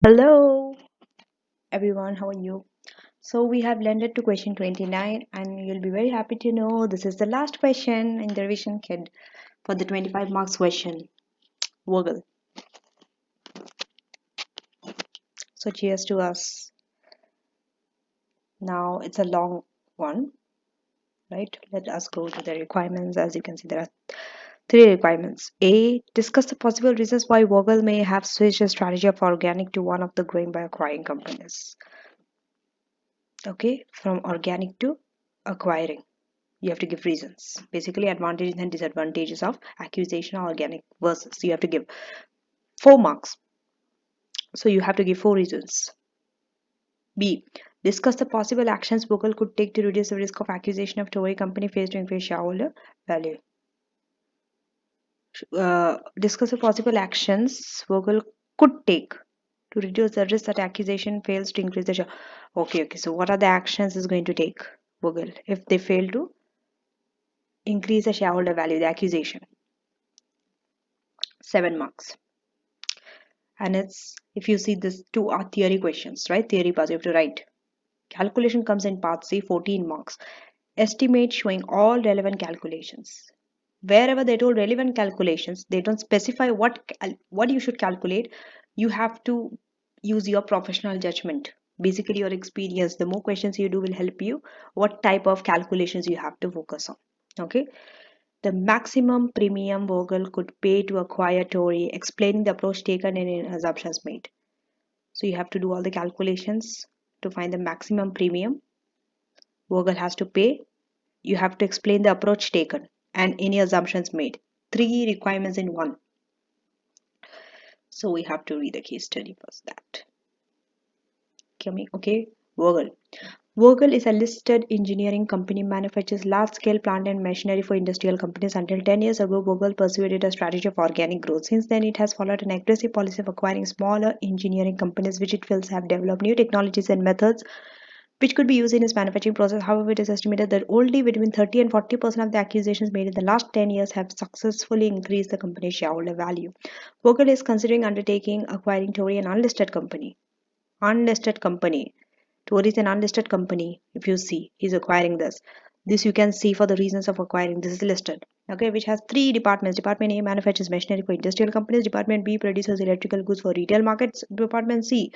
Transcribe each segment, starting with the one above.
Hello everyone, how are you? So we have landed to question 29 and you'll be very happy to know this is the last question in the revision kit for the 25 marks question. Vogel. So cheers to us. Now it's a long one, right? Let us go to the requirements. As you can see, there are three requirements. A. Discuss the possible reasons why Vogel may have switched a strategy of organic to one of the growing by acquiring companies. Okay, from organic to acquiring. You have to give reasons, basically advantages and disadvantages of accusation or organic versus. You have to give 4 marks, so you have to give 4 reasons. B. Discuss the possible actions Vogel could take to reduce the risk of accusation of Tory company faced to increase shareholder value. Discuss the possible actions Vogel could take to reduce the risk that accusation fails to increase the share. Okay, so what are the actions is going to take Vogel if they fail to increase the shareholder value, the accusation? 7 marks. And it's, if you see, this two are theory questions, right? Theory parts you have to write. Calculation comes in part C, 14 marks. Estimate showing all relevant calculations. Wherever they told relevant calculations, they don't specify what you should calculate. You have to use your professional judgment, basically your experience. The more questions you do will help you what type of calculations you have to focus on. Okay, the maximum premium Vogel could pay to acquire Tory, explaining the approach taken and in assumptions made. So you have to do all the calculations to find the maximum premium Vogel has to pay. You have to explain the approach taken and any assumptions made. Three requirements in one. So we have to read the case study first. That. Okay, Vogel. Vogel is a listed engineering company, manufactures large-scale plant and machinery for industrial companies. Until 10 years ago, Vogel pursued a strategy of organic growth. Since then, it has followed an aggressive policy of acquiring smaller engineering companies, which it feels have developed new technologies and methods which could be used in its manufacturing process. However, it is estimated that only between 30 and 40% of the acquisitions made in the last 10 years have successfully increased the company's shareholder value. Vogel is considering undertaking acquiring Tory, an unlisted company. Unlisted company. Tory is an unlisted company. If you see, he's acquiring this. This you can see for the reasons of acquiring. This is listed. Okay, which has three departments. Department A manufactures machinery for industrial companies. Department B produces electrical goods for retail markets. Department C,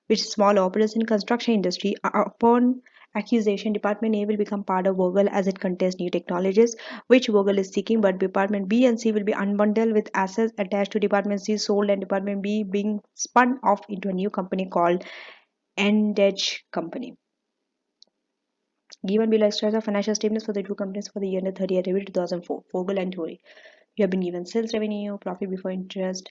which is small operates in construction industry. Upon accusation, Department A will become part of Vogel as it contains new technologies which Vogel is seeking, but Department B and C will be unbundled with assets attached to Department C sold and Department B being spun off into a new company called Endage Company. Given below extras of financial statements for the two companies for the year ended 30th April 2004, Vogel and Tory. You have been given sales revenue, profit before interest,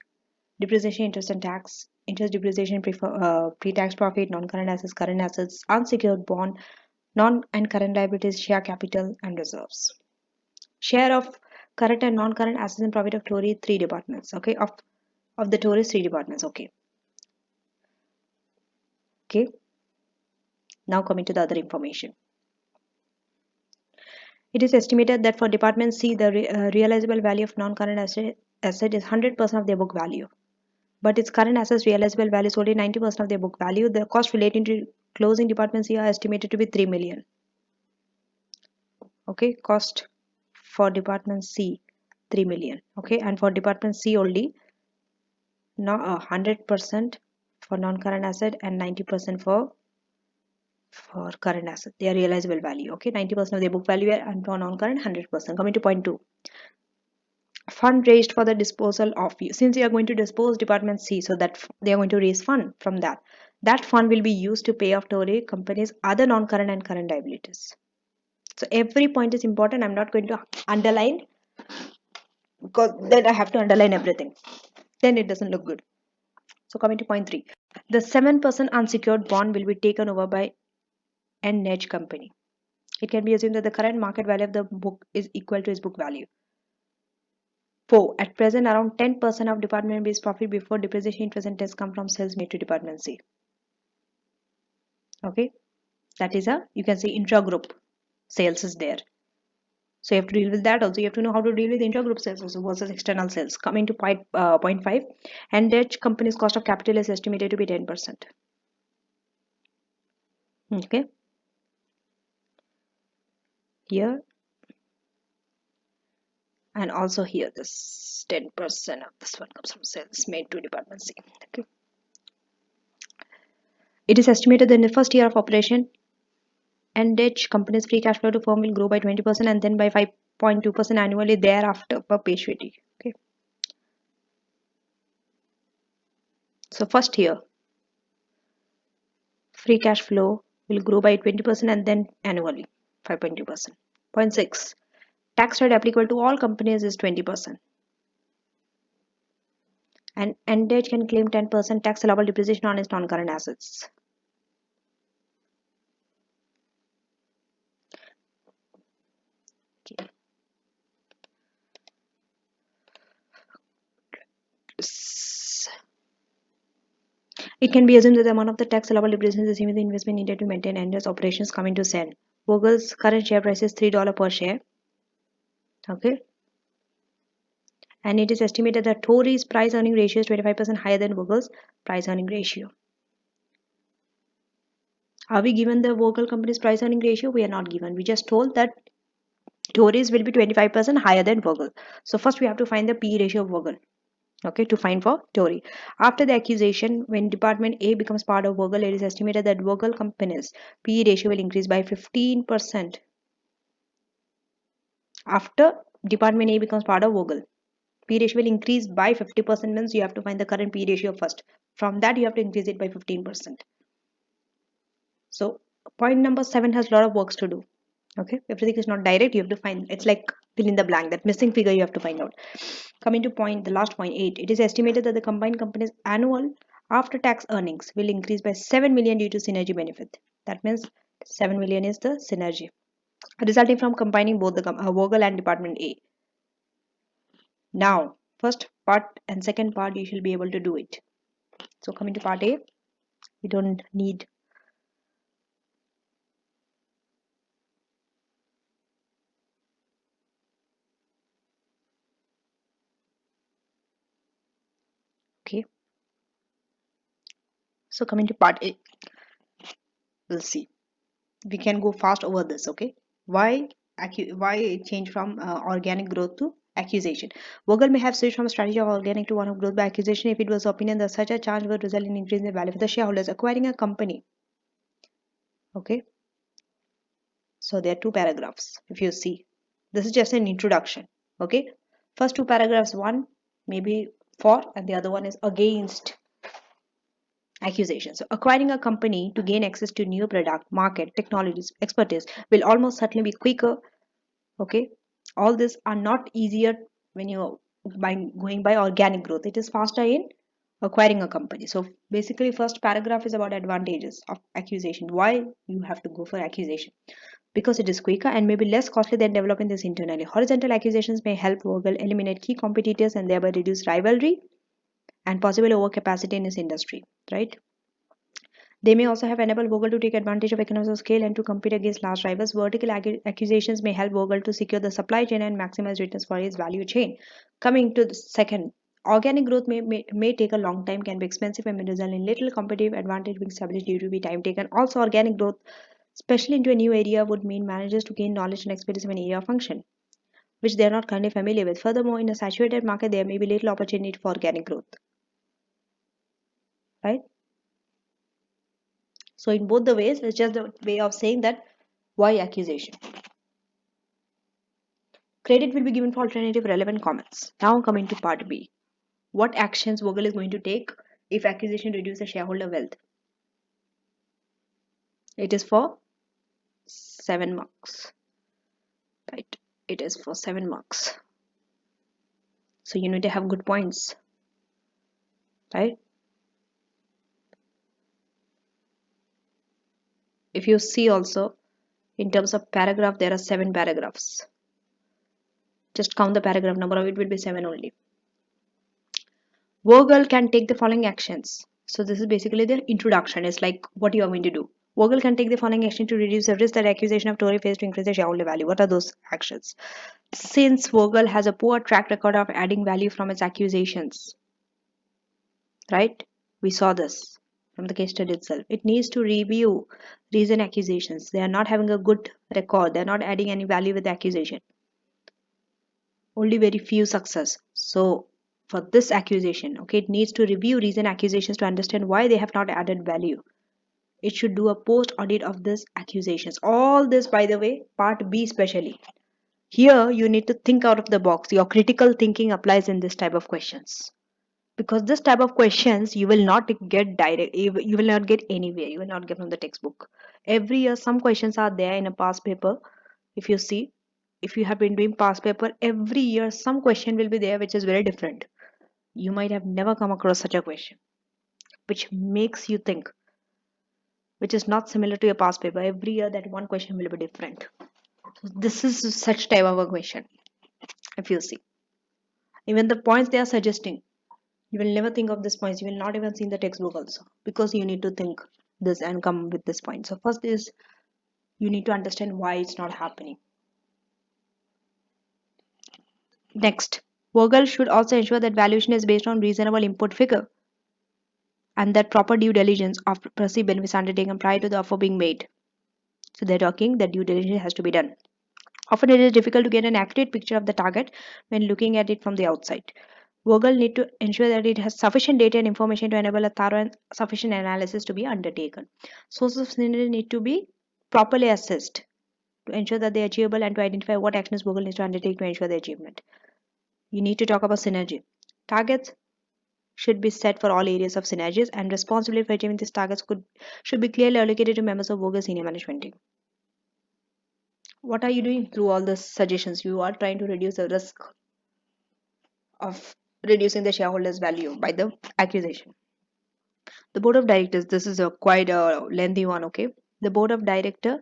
depreciation, interest and tax, interest depreciation, pre-tax profit, current assets, unsecured bond, non and current liabilities, share capital and reserves. Share of current and non-current assets and profit of Tory, three departments. Okay, of the Tory, three departments. Okay. Okay. Now coming to the other information. It is estimated that for Department C, the realizable value of non-current asset is 100% of their book value. But its current assets realizable value is only 90% of their book value. The cost relating to closing Department C are estimated to be 3 million. Okay, cost for Department C, 3 million. Okay, and for Department C only, now 100% for non-current asset and 90% for current asset. They are realizable value. Okay, 90% of their book value and for non-current 100%. Coming to point 2. Fund raised for the disposal of you. Since you are going to dispose Department C, so that they are going to raise fund from that. That fund will be used to pay off Tory companies' other non-current and current liabilities. So every point is important. I'm not going to underline because then I have to underline everything. Then it doesn't look good. So coming to point 3. The 7% unsecured bond will be taken over by an edge company. It can be assumed that the current market value of the book is equal to its book value. 4. At present, around 10% of Department B's profit before depreciation, interest and tax come from sales made to Department C. Okay, that is you can say intra-group sales is there. So you have to deal with that also. You have to know how to deal with intergroup sales also versus external sales. Coming to point 5, and Dutch company's cost of capital is estimated to be 10%. Okay, here and also here, this 10% of this one comes from sales made to department C. Okay, it is estimated that in the first year of operation, and Dutch company's free cash flow to firm will grow by 20% and then by 5.2% annually thereafter perpetuity. Okay, so first year free cash flow will grow by 20% and then annually 5.2%. Point 6, tax rate applicable to all companies is 20%, and Endage can claim 10% tax allowable depreciation on its non-current assets. Okay. It can be assumed that the amount of the tax allowable depreciation is the same as the investment needed to maintain Endage's operations. Coming to Sen. Vogel's current share price is $3 per share. Okay. And it is estimated that Tory's price earning ratio is 25% higher than Vogel's price earning ratio. Are we given the Vogel company's price earning ratio? We are not given. We just told that Tory's will be 25% higher than Vogel. So first we have to find the P ratio of Vogel. Okay, to find for Tory. After the accusation, when Department A becomes part of Vogel, it is estimated that Vogel company's P ratio will increase by 15%. After Department A becomes part of Vogel, P ratio will increase by 50%, means you have to find the current P ratio first. From that, you have to increase it by 15%. So point number 7 has a lot of works to do. Okay, everything is not direct. You have to find, it's like fill in the blank, that missing figure you have to find out. Coming to point, the last point 8, it is estimated that the combined company's annual after tax earnings will increase by 7 million due to synergy benefit. That means 7 million is the synergy resulting from combining both the Vogel and Department A. Now first part and second part you shall be able to do it. So coming to part A, we don't need okay. So coming to part A, we'll see. We can go fast over this. Okay, why change from organic growth to accusation? Vogel may have switched from a strategy of organic to one of growth by accusation if it was opinion that such a change would result in increasing the value for the shareholders. Acquiring a company. Okay, so there are two paragraphs. If you see, this is just an introduction. Okay, first two paragraphs, one maybe for and the other one is against accusation. So acquiring a company to gain access to new product, market, technologies, expertise will almost certainly be quicker. Okay, all these are not easier when you by going by organic growth. It is faster in acquiring a company. So basically first paragraph is about advantages of accusation. Why you have to go for accusation? Because it is quicker and maybe less costly than developing this internally. Horizontal accusations may help Vogel eliminate key competitors and thereby reduce rivalry and possible overcapacity in this industry, right? They may also have enabled Vogel to take advantage of economies of scale and to compete against large rivals. Vertical accusations may help Vogel to secure the supply chain and maximize returns for his value chain. Coming to the second, organic growth may take a long time, can be expensive, and may result in little competitive advantage being established due to be time taken. Also, organic growth, especially into a new area, would mean managers to gain knowledge and expertise of an area of function, which they are not currently familiar with. Furthermore, in a saturated market, there may be little opportunity for organic growth. Right? So in both the ways, it's just the way of saying that why accusation. Credit will be given for alternative relevant comments. Now coming to part B. What actions Vogel is going to take if accusation reduces shareholder wealth? It is for 7 marks. Right? It is for 7 marks. So you need to have good points. Right? If you see also, in terms of paragraph, there are 7 paragraphs. Just count the paragraph number of it will be 7 only. Vogel can take the following actions. So this is basically the introduction. It's like what you are going to do. Vogel can take the following action to reduce the risk that accusation of Tory face to increase the shareholder value. What are those actions? Since Vogel has a poor track record of adding value from its accusations, right? We saw this from the case study itself. It needs to review recent accusations. They are not having a good record. They are not adding any value with the accusation. Only very few success. So for this accusation, okay, it needs to review recent accusations to understand why they have not added value. It should do a post audit of these accusations. All this, by the way, part B especially. Here you need to think out of the box. Your critical thinking applies in this type of questions. Because this type of questions you will not get direct, you will not get anywhere, you will not get from the textbook. Every year some questions are there in a past paper. If you see, if you have been doing past paper, every year some question will be there which is very different. You might have never come across such a question which makes you think, which is not similar to your past paper. Every year that one question will be different. So this is such type of a question. If you see, even the points they are suggesting, you will never think of these points. You will not even see in the textbook also, because you need to think this and come with this point. So first is you need to understand why it's not happening. Next, Vogel should also ensure that valuation is based on reasonable input figure and that proper due diligence of perceived benefits undertaken prior to the offer being made. So they're talking that due diligence has to be done. Often it is difficult to get an accurate picture of the target when looking at it from the outside. Vogel need to ensure that it has sufficient data and information to enable a thorough and sufficient analysis to be undertaken. Sources of synergy need to be properly assessed to ensure that they are achievable and to identify what actions Vogel needs to undertake to ensure the achievement. You need to talk about synergy. Targets should be set for all areas of synergies, and responsibility for achieving these targets should be clearly allocated to members of Vogel's senior management team. What are you doing through all the suggestions? You are trying to reduce the risk of reducing the shareholders' value by the accusation. The board of directors, this is a quite a lengthy one, okay? The board of director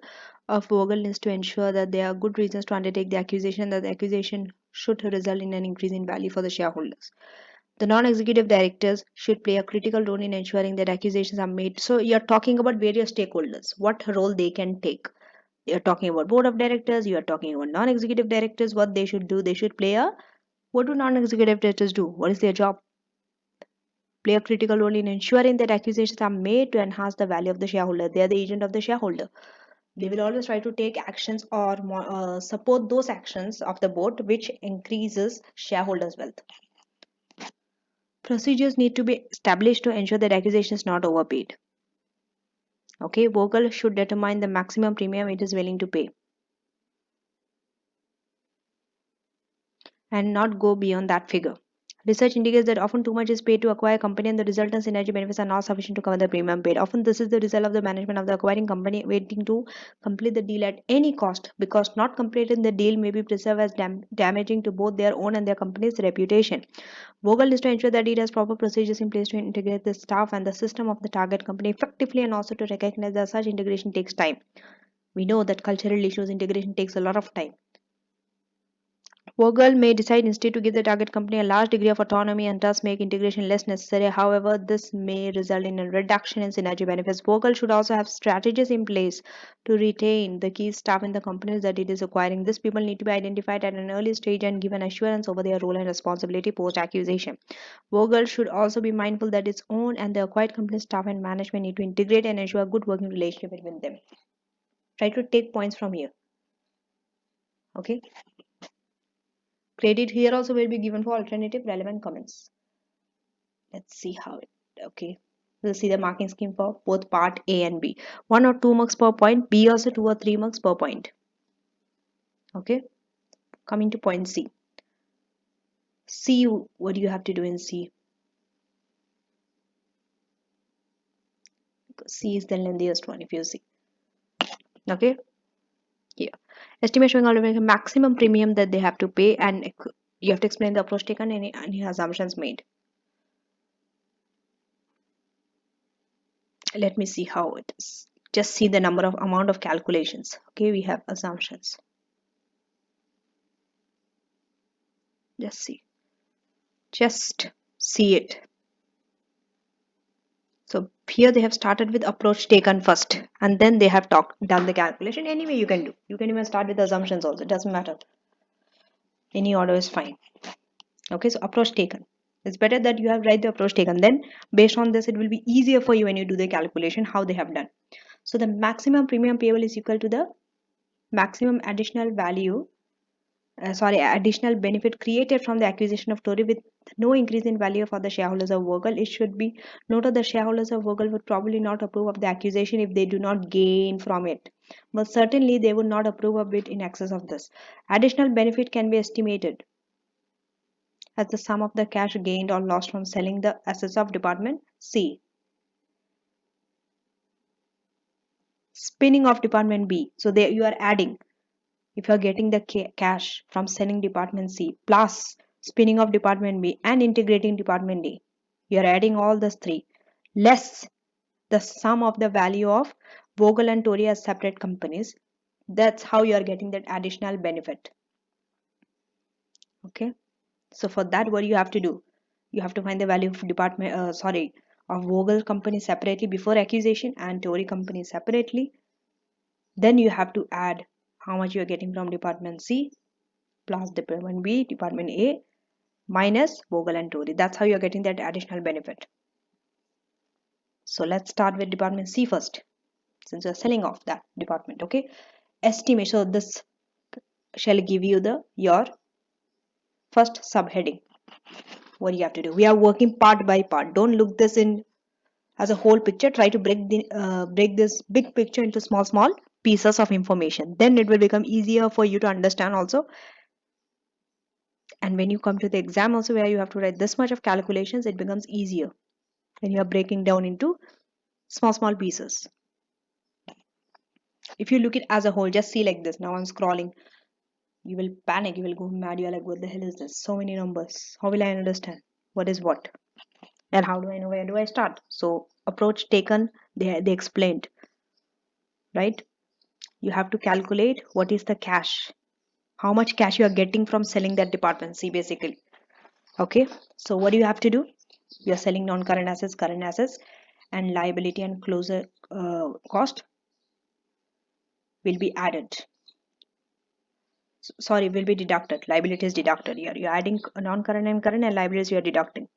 of Vogel needs to ensure that there are good reasons to undertake the accusation, that the accusation should result in an increase in value for the shareholders. The non-executive directors should play a critical role in ensuring that accusations are made. So you're talking about various stakeholders, what role they can take. You're talking about board of directors, you are talking about non-executive directors, what they should do. They should play a, what do non-executive directors do? What is their job? Play a critical role in ensuring that accusations are made to enhance the value of the shareholder. They are the agent of the shareholder. They will always try to take actions or support those actions of the board which increases shareholders' wealth. Procedures need to be established to ensure that accusation is not overpaid. Okay, Vogel should determine the maximum premium it is willing to pay and not go beyond that figure. Research indicates that often too much is paid to acquire a company and the resultant synergy benefits are not sufficient to cover the premium paid. Often this is the result of the management of the acquiring company waiting to complete the deal at any cost, because not completing the deal may be perceived as damaging to both their own and their company's reputation. Vogel needs to ensure that it has proper procedures in place to integrate the staff and the system of the target company effectively, and also to recognize that such integration takes time. We know that cultural issues integration takes a lot of time. Vogel may decide instead to give the target company a large degree of autonomy and thus make integration less necessary. However, this may result in a reduction in synergy benefits. Vogel should also have strategies in place to retain the key staff in the companies that it is acquiring. These people need to be identified at an early stage and given assurance over their role and responsibility post-accusation. Vogel should also be mindful that its own and the acquired company staff and management need to integrate and ensure a good working relationship between them. Try to take points from here. Okay. Credit here also will be given for alternative relevant comments. Let's see how it, okay. We'll see the marking scheme for both part A and B. 1 or 2 marks per point, B also 2 or 3 marks per point. Okay. Coming to point C. C, what do you have to do in C? C is the lengthiest one if you see. Okay. Yeah. Estimation showing out maximum premium that they have to pay, and you have to explain the approach taken and any assumptions made. Let me see how it is. Just see the amount of calculations. Okay, we have assumptions. Just see it. So here they have started with approach taken first, and then they have done the calculation. Anyway, you can do. You can even start with assumptions also. It doesn't matter. Any order is fine. Okay, so approach taken. It's better that you have write the approach taken. Then based on this, it will be easier for you when you do the calculation how they have done. So the maximum premium payable is equal to the maximum additional value additional benefit created from the acquisition of Tory with no increase in value for the shareholders of Vogel. It should be noted the shareholders of Vogel would probably not approve of the accusation if they do not gain from it. But certainly they would not approve of it in excess of this. Additional benefit can be estimated as the sum of the cash gained or lost from selling the assets of Department C. Spinning off Department B. So there you are adding. If you are getting the cash from selling Department C plus spinning off Department B and integrating Department D, you are adding all these three less the sum of the value of Vogel and Tory as separate companies. That's how you are getting that additional benefit. Okay, so for that, what you have to do? You have to find the value of of Vogel company separately before accusation and Tory company separately. Then you have to add how much you are getting from Department C plus Department B, Department A minus Vogel and Tory. That's how you're getting that additional benefit. So let's start with Department C first, since you're selling off that department. Okay, estimate. So this shall give you the your first subheading. What you have to do? We are working part by part. Don't look this in as a whole picture. Try to break this big picture into small pieces of information. Then it will become easier for you to understand also. And when you come to the exam also where you have to write this much of calculations, it becomes easier when you are breaking down into small pieces. If you look it as a whole, just see like this. Now I'm scrolling, you will panic, you will go mad. You're like, what the hell is this? So many numbers, how will I understand what is what, and how do I know where do I start? So approach taken, they explained, right? You have to calculate what is the cash, how much cash you are getting from selling that department C basically. Okay, so what do you have to do? You are selling non-current assets, current assets, and liability and closure cost will be added. Sorry, will be deducted. Liability is deducted here. You're adding non-current and current, and liabilities you are deducting.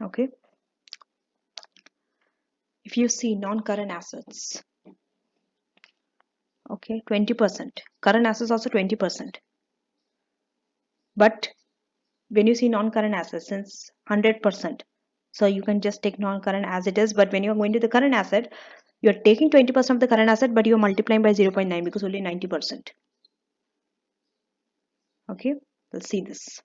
Okay. If you see non-current assets, okay, 20%. Current assets also 20%. But when you see non-current assets, since 100%, so you can just take non-current as it is. But when you're going to the current asset, you're taking 20% of the current asset, but you're multiplying by 0.9 because only 90%. Okay, let's see this.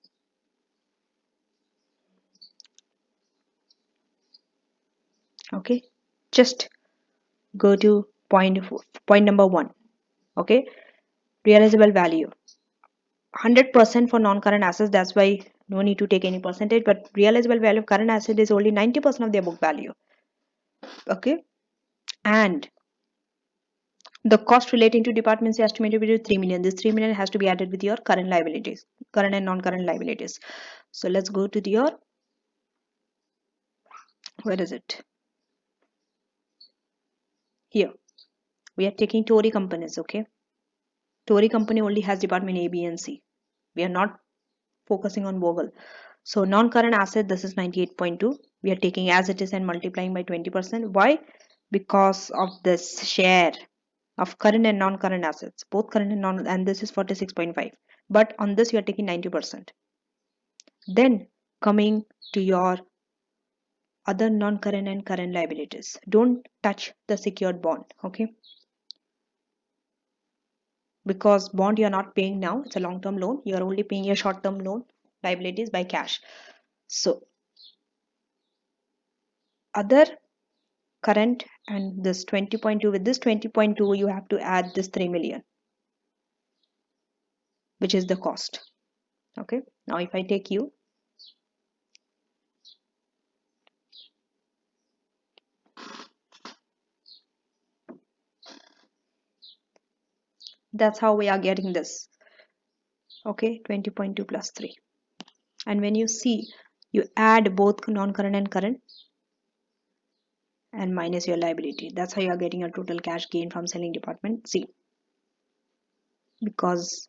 Okay, just go to point number 1. Okay, realizable value 100% for non-current assets. That's why no need to take any percentage, but realizable value of current asset is only 90% of their book value. Okay, and the cost relating to departments is estimated to be 3 million. This 3 million has to be added with your current liabilities, current and non-current liabilities. So let's go to your, where is it? Here we are taking Tory companies. Okay, Tory company only has department A, B and C. We are not focusing on Vogel. So non-current asset, this is 98.2. We are taking as it is and multiplying by 20%. Why? Because of this share of current and non-current assets, both current and non, and this is 46.5. But on this you are taking 90%. Then coming to your other non-current and current liabilities. Don't touch the secured bond, okay? Because bond you are not paying now, it's a long-term loan. You are only paying your short-term loan liabilities by cash. So other current and this 20.2, with this 20.2 you have to add this 3 million, which is the cost. Okay, now if I take you, that's how we are getting this. Okay, 20.2 plus 3. And when you see, you add both non-current and current and minus your liability. That's how you are getting a total cash gain from selling department C. Because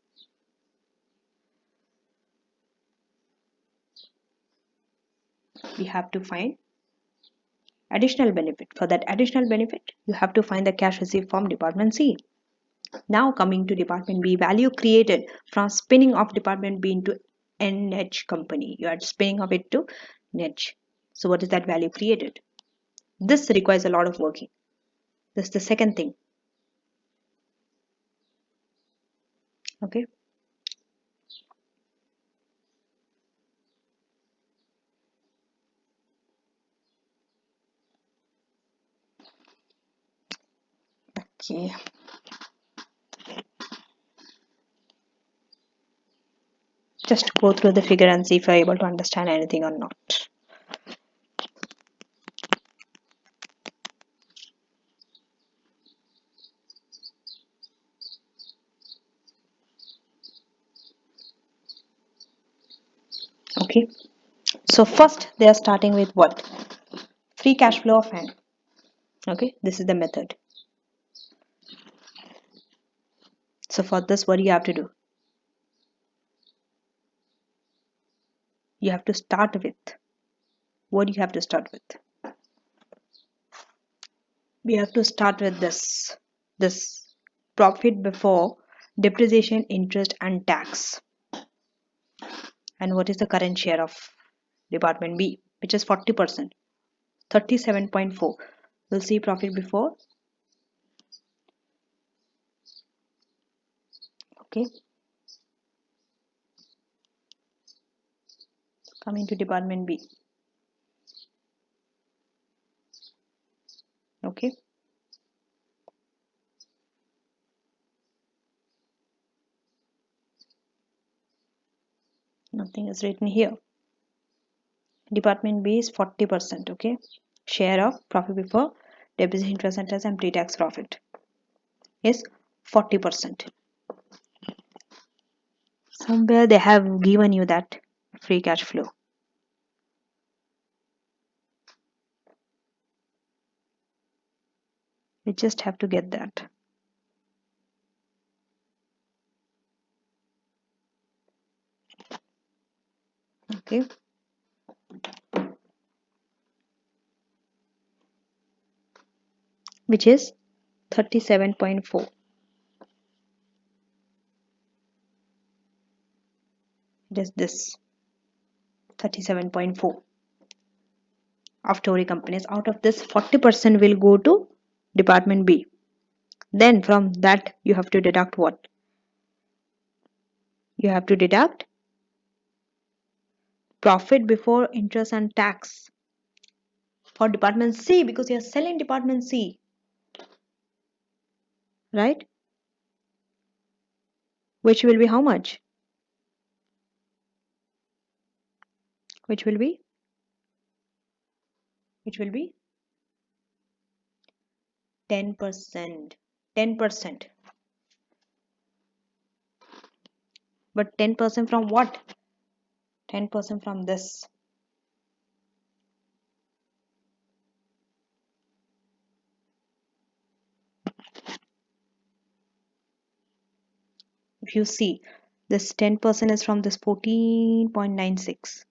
we have to find additional benefit. For that additional benefit, you have to find the cash received from department C. Now coming to department B, value created from spinning off department B into NH company. You are spinning off it to NH. So what is that value created? This requires a lot of working. This is the second thing. Okay. Okay. Just go through the figure and see if you're able to understand anything or not. Okay. So first they are starting with what? Free cash flow of hand. Okay. This is the method. So for this, what do you have to do? You have to start with. What do you have to start with? We have to start with this profit before depreciation, interest and tax. And what is the current share of department B, which is 40%, 37.4. We'll see profit before. Okay, coming to department B. Okay, nothing is written here. Department B is 40%. Okay, share of profit before depreciation, interest and tax and pre-tax profit is 40%. Somewhere they have given you that free cash flow. You just have to get that. Okay, which is 37.4. It is this 37.4 of Tory companies. Out of this, 40% will go to department B. Then from that you have to deduct what? You have to deduct profit before interest and tax for department C, because you are selling department C, right? Which will be how much? Which will be? Which will be 10%. 10%. But 10% from what? 10% from this. If you see, this 10% is from this 14.96.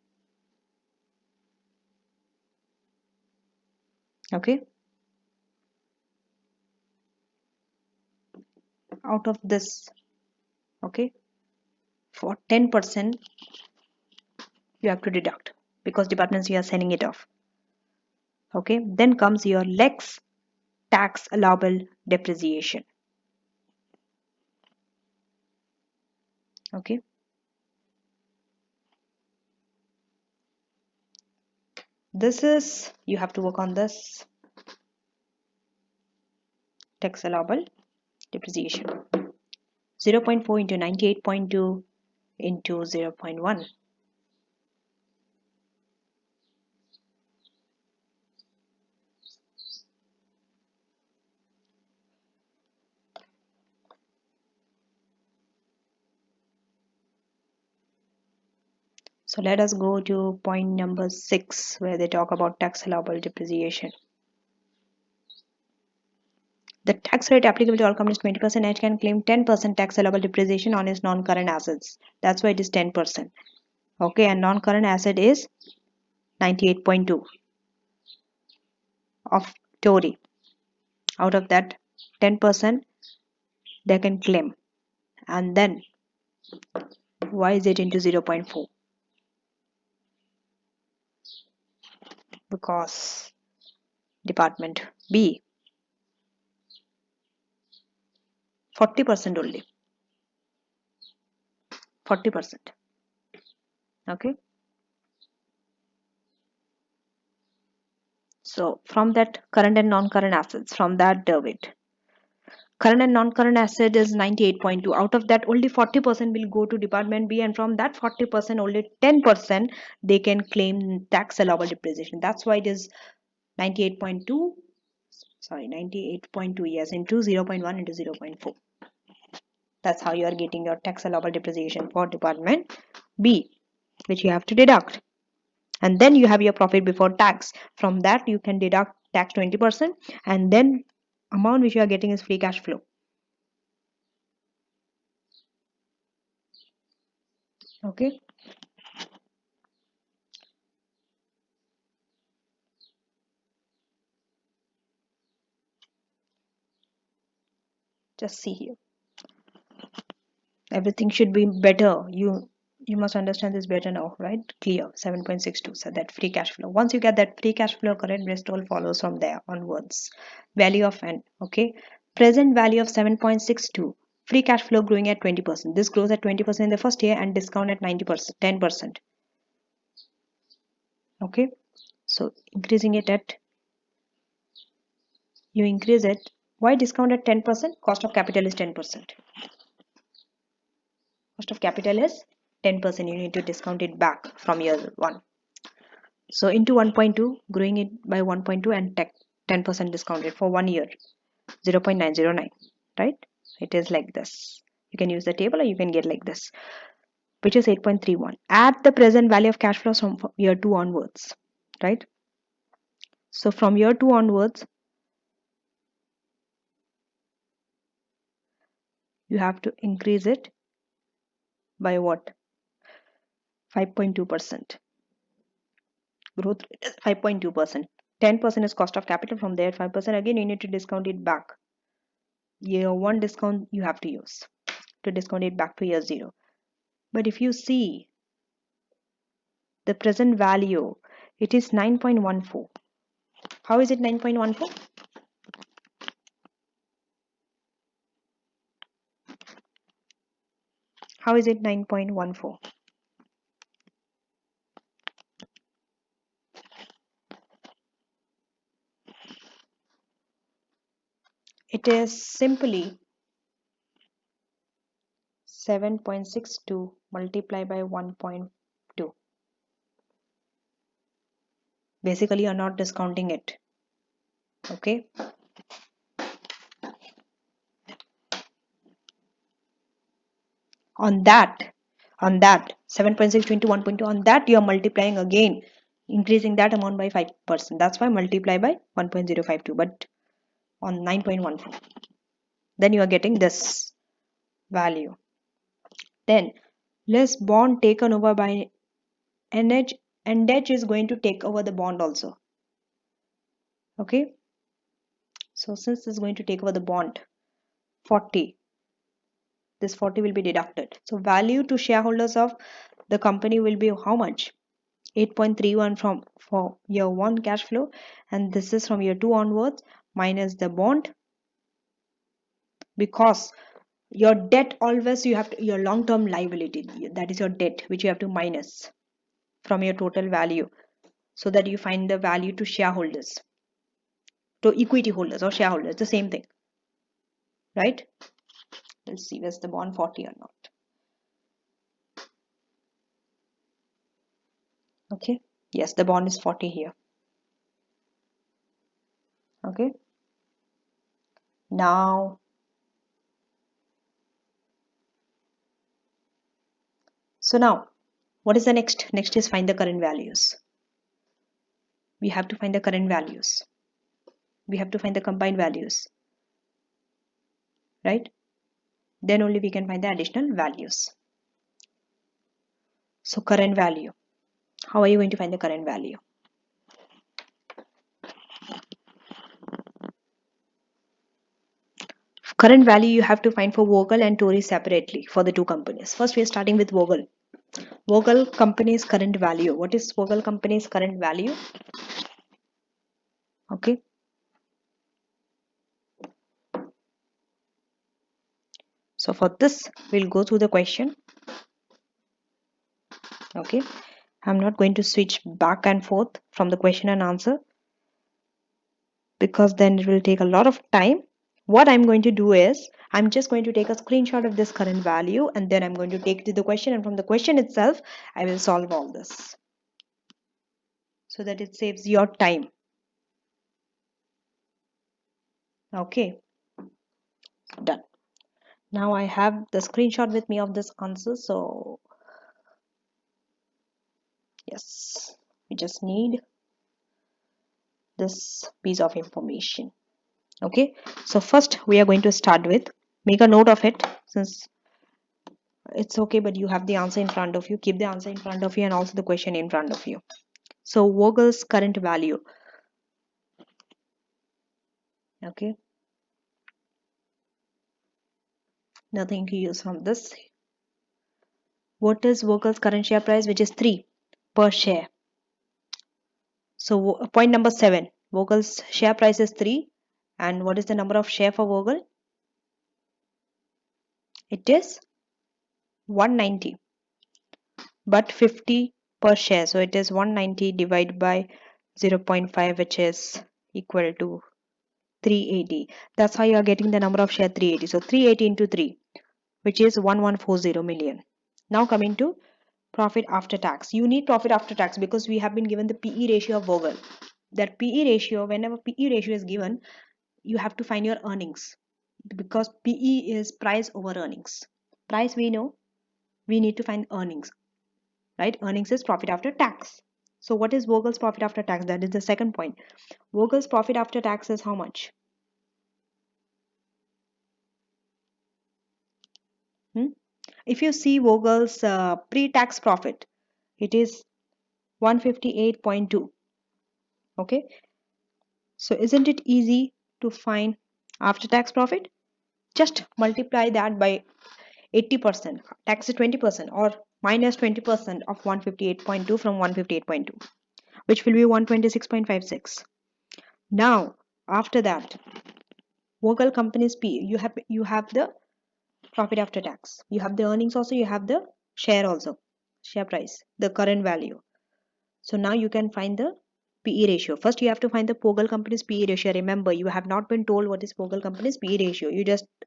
Okay. Out of this, okay, for 10% you have to deduct because departments you are sending it off. Okay, then comes your lex tax allowable depreciation. Okay, this is, you have to work on this tax allowable depreciation. 0.4 into 98.2 into 0.1. So let us go to point number 6, where they talk about tax allowable depreciation. The tax rate applicable to all companies is 20%. Each can claim 10% tax allowable depreciation on its non-current assets. That's why it is 10%. Okay, and non-current asset is 98.2 of Tory. Out of that, 10% they can claim. And then, why is it into 0.4? Because Department B, 40% only. 40%. Okay. So from that current and non-current assets, from that debit, current and non-current asset is 98.2. Out of that, only 40% will go to Department B, and from that 40%, only 10% they can claim tax allowable depreciation. That's why it is 98.2. Sorry, 98.2, yes, into 0.1 into 0.4. That's how you are getting your tax allowable depreciation for Department B, which you have to deduct. And then you have your profit before tax. From that you can deduct tax 20%, and then amount which you are getting is free cash flow. Okay. Just see here. Everything should be better. You must understand this better now, right? Clear. 7.62. So that free cash flow. Once you get that free cash flow correct, rest all follows from there onwards. Value of n. Okay. Present value of 7.62. Free cash flow growing at 20%. This grows at 20% in the first year and discount at 90%, 10%. Okay. So increasing it at, you increase it. Why discount at 10%? Cost of capital is 10%. Cost of capital is 10%. You need to discount it back from year 1. So into 1.2, growing it by 1.2 and 10% discounted for 1 year, 0.909, right? It is like this. You can use the table or you can get like this, which is 8.31. Add the present value of cash flows from year 2 onwards, right? So from year 2 onwards, you have to increase it by what? 5.2%. Growth rate is 5.2%. 10% is cost of capital. From there, 5% again, you need to discount it back. Year 1 discount you have to use to discount it back to year 0. But if you see the present value, it is 9.14. How is it 9.14? How is it 9.14? It is simply 7.62 multiplied by 1.2. Basically, you're not discounting it. Okay. On that 7.6 into 1.2, on that you are multiplying again, increasing that amount by 5%. That's why multiply by 1.052, but on 9.14, then you are getting this value. Then less bond taken over by NH, and NH is going to take over the bond also. Okay. So since it's going to take over the bond, 40, this 40 will be deducted. So value to shareholders of the company will be how much? 8.31 from for year 1 cash flow, and this is from year 2 onwards, minus the bond, because your debt always you have to, your long-term liability, that is your debt, which you have to minus from your total value, so that you find the value to shareholders, to equity holders or shareholders, the same thing, right? Let's see, where's the bond, 40 or not? Okay, yes, the bond is 40 here. Okay, now so now What is the next? Next is find the current values. We have to find the current values. We have to find the combined values, right? Then only we can find the additional values. So current value. How are you going to find the current value? Current value you have to find for Vogel and Tory separately for the two companies. First, we are starting with Vogel. Vogel company's current value. What is Vogel company's current value? Okay. So for this, we'll go through the question. Okay. I'm not going to switch back and forth from the question and answer because then it will take a lot of time. What I'm going to do is I'm just going to take a screenshot of this current value and then I'm going to take it to the question, and from the question itself I will solve all this so that it saves your time. Okay, done. Now I have the screenshot with me of this answer, so yes, we just need this piece of information. Okay, so first we are going to start with, make a note of it since it's okay, but you have the answer in front of you. Keep the answer in front of you and also the question in front of you. So Vogel's current value. Okay, nothing to use from this. What is Vogel's current share price, which is 3 per share? So point number 7, Vogel's share price is 3, and what is the number of share for Vogel? It is 190, but 50 per share, so it is 190 divided by 0.5, which is equal to 380. That's how you are getting the number of share 380. So 380 into 3, which is 1140 million. Now coming to profit after tax. You need profit after tax because we have been given the PE ratio of Vogel. That PE ratio, whenever PE ratio is given, you have to find your earnings because PE is price over earnings. Price we know, we need to find earnings, right? Earnings is profit after tax. So what is Vogel's profit after tax? That is the second point. Vogel's profit after tax is how much? If you see Vogel's pre-tax profit, it is 158.2. Okay, so isn't it easy to find after tax profit? Just multiply that by 80%, tax is 20%, or minus 20% of 158.2 from 158.2, which will be 126.56. Now after that, Vogel company's P, you have the profit after tax, you have the earnings also, you have the share also, share price, the current value. So now you can find the PE ratio. First you have to find the Vogel company's PE ratio. Remember, you have not been told what is Vogel company's PE ratio.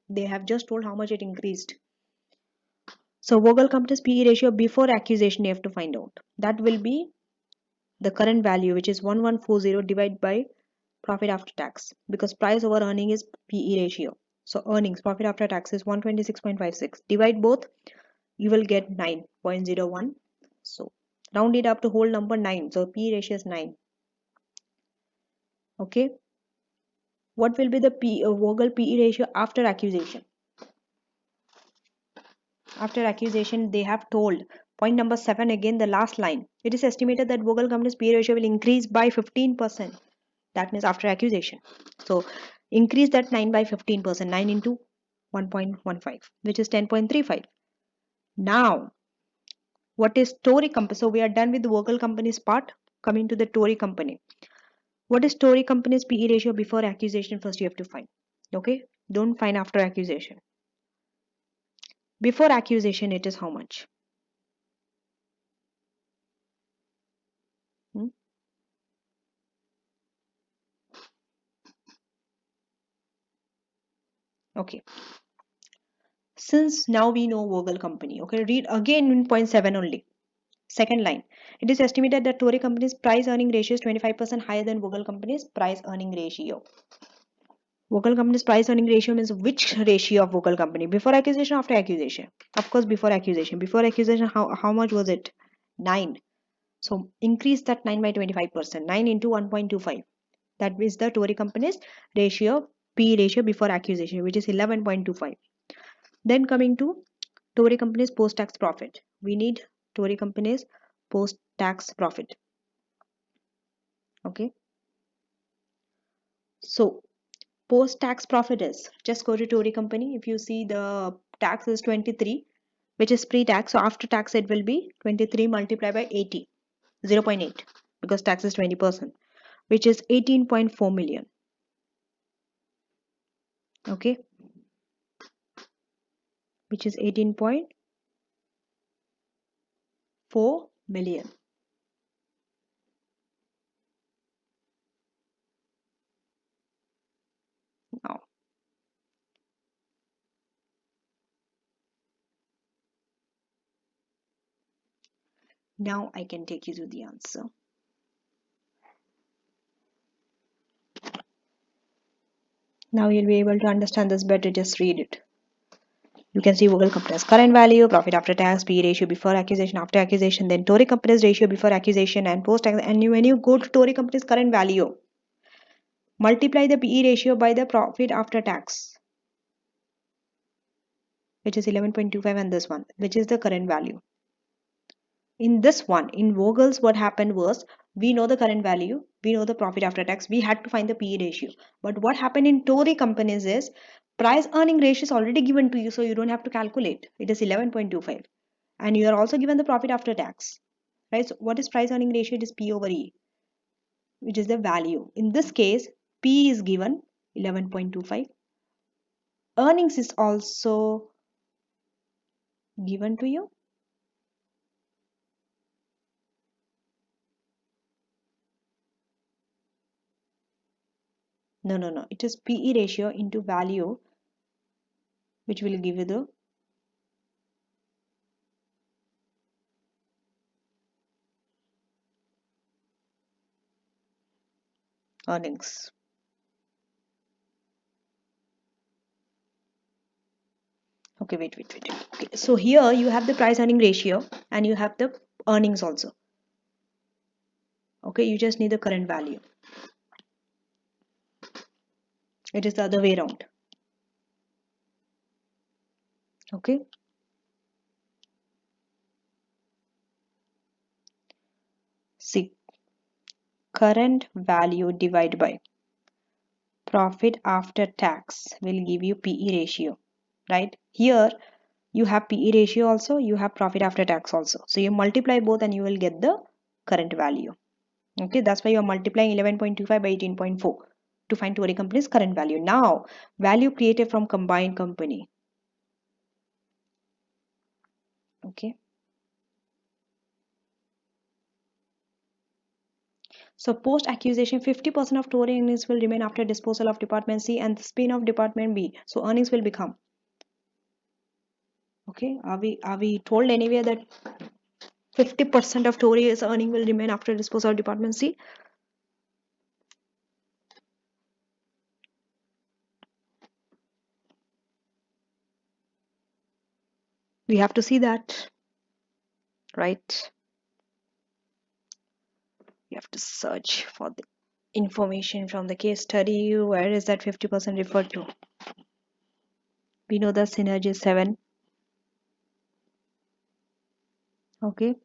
They have just told how much it increased. So Vogel company's PE ratio before accusation you have to find out. That will be the current value, which is 1140 divided by profit after tax, because price over earning is PE ratio. So earnings, profit after tax is 126.56. Divide both, you will get 9.01. So round it up to whole number 9. So PE ratio is 9. Okay. What will be the Vogel PE ratio after accusation? After accusation, they have told, point number 7 again, the last line. It is estimated that Vogel company's PE ratio will increase by 15%. That means after accusation. So increase that 9 by 15%. 9 into 1.15, which is 10.35. Now, what is Tory company? So we are done with the Vogel company's part. Coming to the Tory company. What is Tory company's PE ratio before accusation? First you have to find. Okay. Don't find after accusation. Before accusation, it is how much? Hmm? Okay. Since now we know Vogel company, okay, read again in point 7 only. Second line. It is estimated that Tory company's price earning ratio is 25% higher than Vogel company's price earning ratio. Vogel company's price earning ratio means which ratio of Vogel company? Before accusation, after accusation? Of course, before accusation. Before accusation, how much was it? 9. So increase that 9 by 25%. 9 into 1.25. That is the Tory company's ratio, P ratio before accusation, which is 11.25. Then coming to Tory company's post-tax profit. We need Tory company's post-tax profit. Okay. So post-tax profit is, just go to Tory company. If you see the tax is 23, which is pre-tax. So after tax it will be 23 multiplied by 80, 0.8, because tax is 20%, which is 18.4 million. Okay. Which is 18.4 million. Now, now I can take you to the answer. Now you'll be able to understand this better. Just read it. You can see Vogel company's current value, profit after tax, P ratio before accusation, after accusation, then Tory company's ratio before accusation and post tax. And when you go to Tory company's current value, multiply the PE ratio by the profit after tax, which is 11.25, and this one, which is the current value. In this one, in Vogel's, what happened was, we know the current value, we know the profit after tax, we had to find the PE ratio. But what happened in Tory companies is, price earning ratio is already given to you, so you don't have to calculate. It is 11.25. And you are also given the profit after tax. Right? So what is price earning ratio? It is P over E, which is the value. In this case, P is given 11.25. Earnings is also given to you. No. It is PE ratio into value, which will give you the earnings. Okay, wait. Okay, so here you have the price earning ratio and you have the earnings also. Okay, you just need the current value. It is the other way around. Okay. See, current value divided by profit after tax will give you PE ratio, right? Here you have PE ratio also, you have profit after tax also. So you multiply both and you will get the current value. Okay, that's why you are multiplying 11.25 by 18.4 to find Tory company's current value. Now, value created from combined company. Okay. So post accusation, 50% of Tory earnings will remain after disposal of Department C and the spin of Department B. So earnings will become. Okay, are we told anywhere that 50% of Tory's earning will remain after disposal of Department C? We have to see that, right? We have to search for the information from the case study. Where is that 50% referred to? We know the synergy is 7. Okay.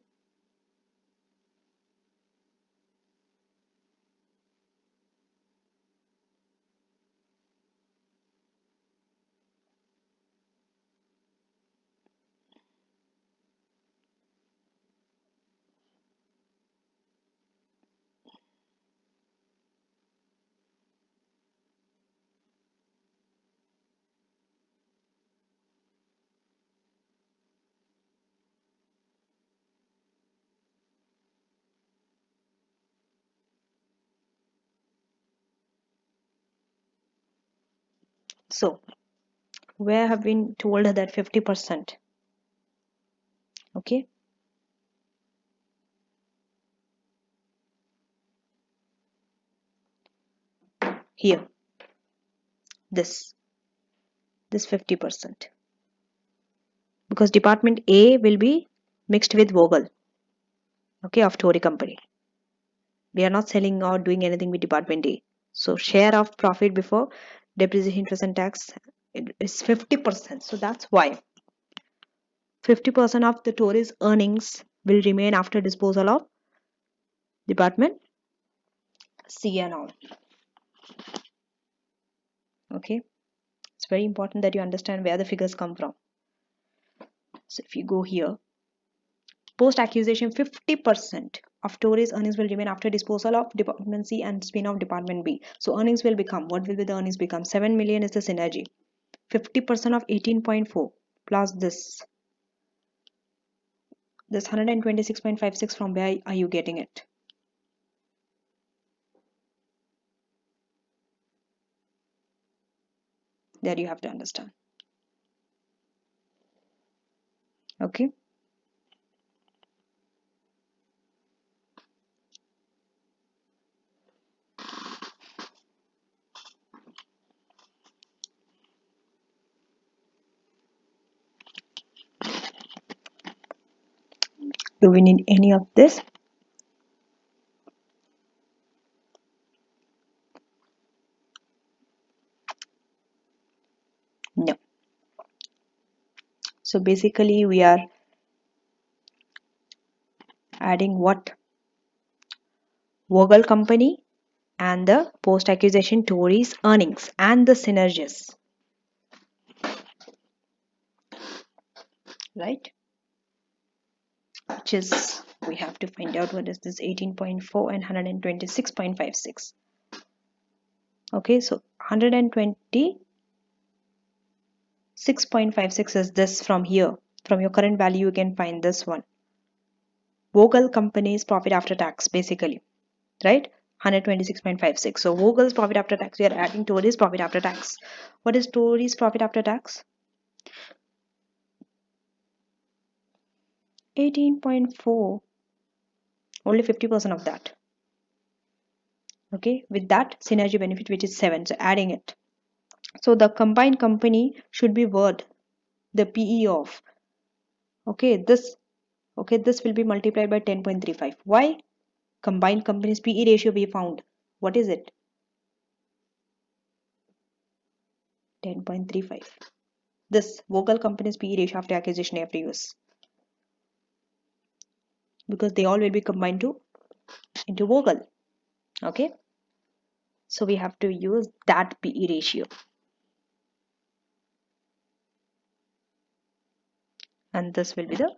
So where have been told that 50%? Okay. Here. This 50%. Because Department A will be mixed with Vogel. okay, of Tory company. We are not selling or doing anything with department A. So share of profit before depreciation, interest and tax is 50%. So that's why 50% of the Tory's earnings will remain after disposal of department C and all. Okay, it's very important that you understand where the figures come from. So if you go here, post accusation 50% of Tory's earnings will remain after disposal of department C and spin off department B. So earnings will become, what will be the earnings become? 7 million is the synergy. 50% of 18.4 plus this 126.56, from where are you getting it? That you have to understand. Okay. Do we need any of this? No. So basically we are adding what? Vogel company and the post accusation Tories earnings and the synergies, right? Which is, we have to find out what is this 18.4 and 126.56. Okay, so 126.56 is this from here. From your current value you can find this one. Vogel company's profit after tax, basically, right? 126.56. So Vogel's profit after tax, we are adding Tory's profit after tax. What is Tory's profit after tax? 18.4, only 50% of that. Okay, with that synergy benefit, which is 7, so adding it. So the combined company should be worth the PE of, okay, this will be multiplied by 10.35. Why? Combined companies PE ratio we found. What is it? 10.35. This Vogel company's PE ratio after acquisition you have to use, because they all will be combined into Vogel. Okay, so we have to use that PE ratio, and this will be the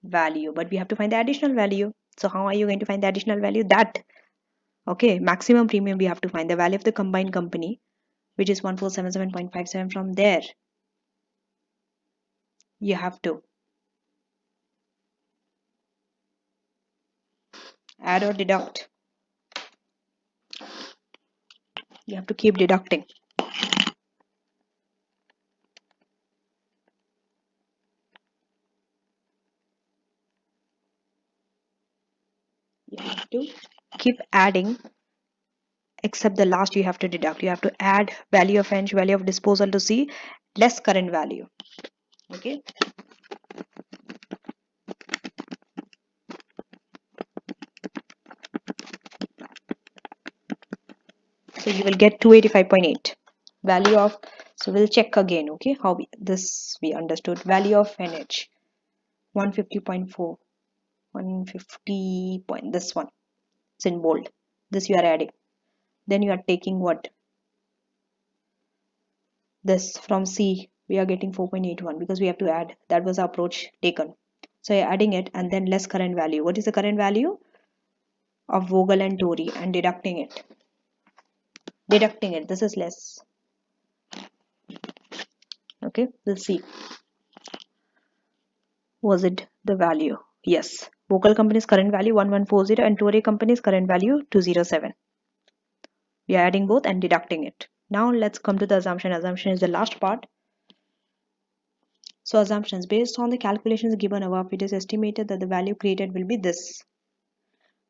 value, but we have to find the additional value. So how are you going to find the additional value? That, okay, maximum premium we have to find the value of the combined company, which is 1477.57. From there you have to add or deduct. You have to keep deducting. You have to keep adding, except the last you have to deduct. You have to add value of N, value of disposal to C, less current value. Okay, so you will get 285.8 value of, so we'll check again, okay, how we understood value of NH 150.4, 150 point, this one, it's in bold. This you are adding, then you are taking what, this from C we are getting 4.81, because we have to add, that was the approach taken. So you're adding it and then less current value. What is the current value of Vogel and Tory, and deducting it. This is less. Okay, we'll see. Was it the value? Yes. Vogel company's current value 1140 and Tory company's current value 207. We are adding both and deducting it. Now let's come to the assumption. Assumption is the last part. So assumptions, based on the calculations given above, it is estimated that the value created will be this.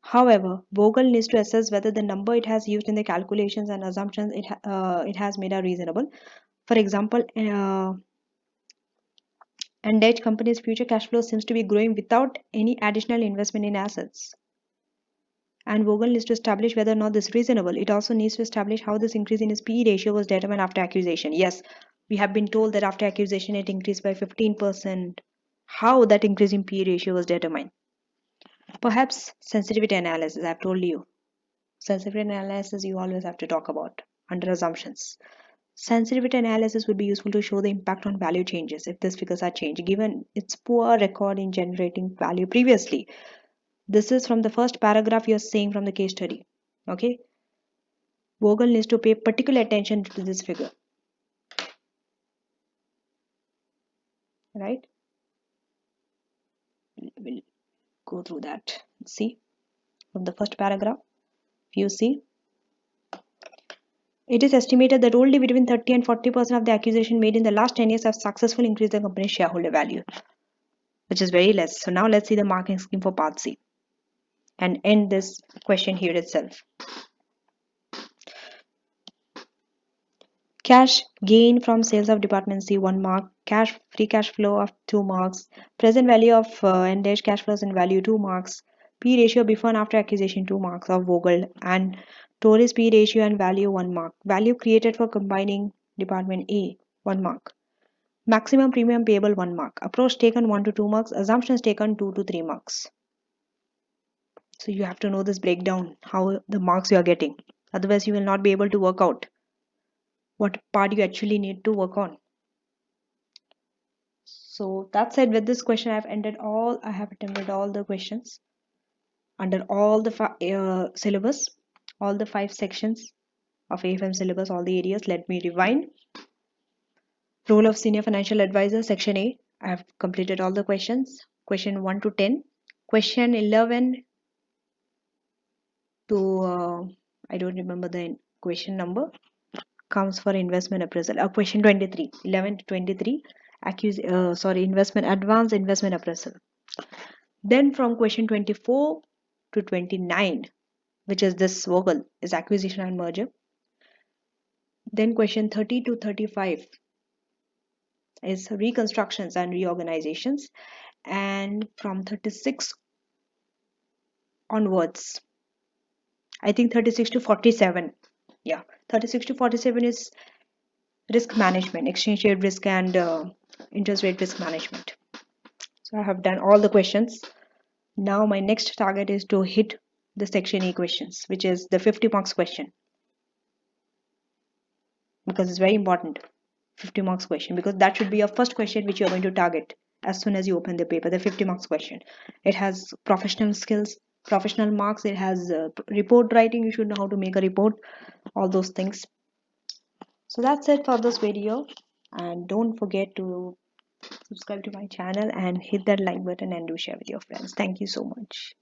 However, Vogel needs to assess whether the number it has used in the calculations and assumptions it has made are reasonable. For example, and Dutch company's future cash flow seems to be growing without any additional investment in assets. And Vogel needs to establish whether or not this is reasonable. It also needs to establish how this increase in his PE ratio was determined after accusation. Yes, we have been told that after accusation it increased by 15%. How that increase in PE ratio was determined? Perhaps sensitivity analysis, I've told you. Sensitivity analysis you always have to talk about under assumptions. Sensitivity analysis would be useful to show the impact on value changes if these figures are changed, given its poor record in generating value previously. This is from the first paragraph you're saying from the case study. Okay? Vogel needs to pay particular attention to this figure. Right? We'll go through that. See? From the first paragraph, you see, it is estimated that only between 30 and 40% of the accusation made in the last 10 years have successfully increased the company's shareholder value, which is very less. So now let's see the marking scheme for part C and end this question here itself. Cash gain from sales of department C 1 mark, free cash flow of 2 marks, present value of ended cash flows and value 2 marks, P ratio before and after accusation 2 marks of Vogel, and Torres P ratio and value 1 mark. Value created for combining department A 1 mark. Maximum premium payable 1 mark. Approach taken 1 to 2 marks. Assumptions taken 2 to 3 marks. So you have to know this breakdown, how the marks you are getting. Otherwise you will not be able to work out what part you actually need to work on. So that's it. With this question I have attempted all the questions under all the syllabus, all the 5 sections of AFM syllabus, all the areas. Let me rewind. Role of senior financial advisor, section A. I have completed all the questions. Question 1 to 10. Question 11 to I don't remember the question number, comes for investment appraisal. Question 23, 11 to 23, advanced investment appraisal. Then from question 24 to 29, which is this Vogel, is acquisition and merger. Then question 30 to 35 is reconstructions and reorganizations, and from 36 onwards, I think 36 to 47, yeah, 36 to 47 is risk management, exchange rate risk and interest rate risk management. So I have done all the questions. Now my next target is to hit the section A questions, which is the 50 marks question, because it's very important. 50 marks question, because that should be your first question which you're going to target as soon as you open the paper. The 50 marks question, it has professional skills, professional marks, it has report writing, you should know how to make a report, all those things. So that's it for this video, and don't forget to subscribe to my channel and hit that like button and do share with your friends. Thank you so much.